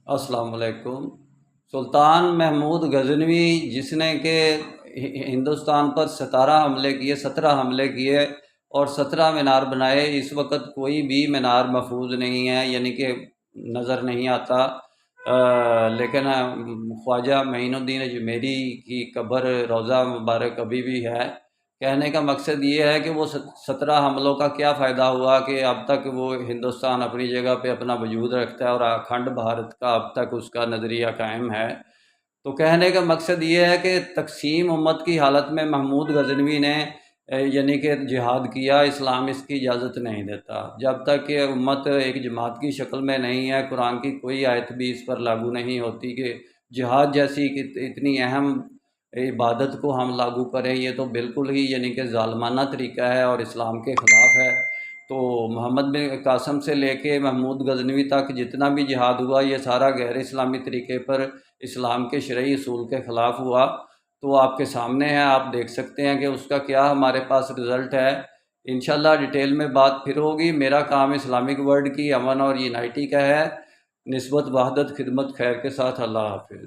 السلام علیکم۔ سلطان محمود غزنوی جس نے کہ ہندوستان پر 17 حملے کیے اور 17 مینار بنائے، اس وقت کوئی بھی مینار محفوظ نہیں ہے، یعنی کہ نظر نہیں آتا۔ لیکن خواجہ معین الدین اجمیری کی قبر روضہ مبارک ابھی بھی ہے۔ کہنے کا مقصد یہ ہے کہ وہ 17 حملوں کا کیا فائدہ ہوا کہ اب تک وہ ہندوستان اپنی جگہ پہ اپنا وجود رکھتا ہے اور اکھنڈ بھارت کا اب تک اس کا نظریہ قائم ہے۔ تو کہنے کا مقصد یہ ہے کہ تقسیم امت کی حالت میں محمود غزنوی نے یعنی کہ جہاد کیا، اسلام اس کی اجازت نہیں دیتا۔ جب تک کہ امت ایک جماعت کی شکل میں نہیں ہے، قرآن کی کوئی آیت بھی اس پر لاگو نہیں ہوتی کہ جہاد جیسی اتنی اہم عبادت کو ہم لاگو کریں۔ یہ تو بالکل ہی یعنی کہ ظالمانہ طریقہ ہے اور اسلام کے خلاف ہے۔ تو محمد بن قاسم سے لے کے محمود غزنوی تک جتنا بھی جہاد ہوا، یہ سارا غیر اسلامی طریقے پر اسلام کے شرعی اصول کے خلاف ہوا۔ تو آپ کے سامنے ہے، آپ دیکھ سکتے ہیں کہ اس کا کیا ہمارے پاس رزلٹ ہے۔ انشاءاللہ ڈیٹیل میں بات پھر ہوگی۔ میرا کام اسلامک ورلڈ کی امن اور یونائٹی کا ہے، نسبت وحدت خدمت خیر کے ساتھ۔ اللہ حافظ۔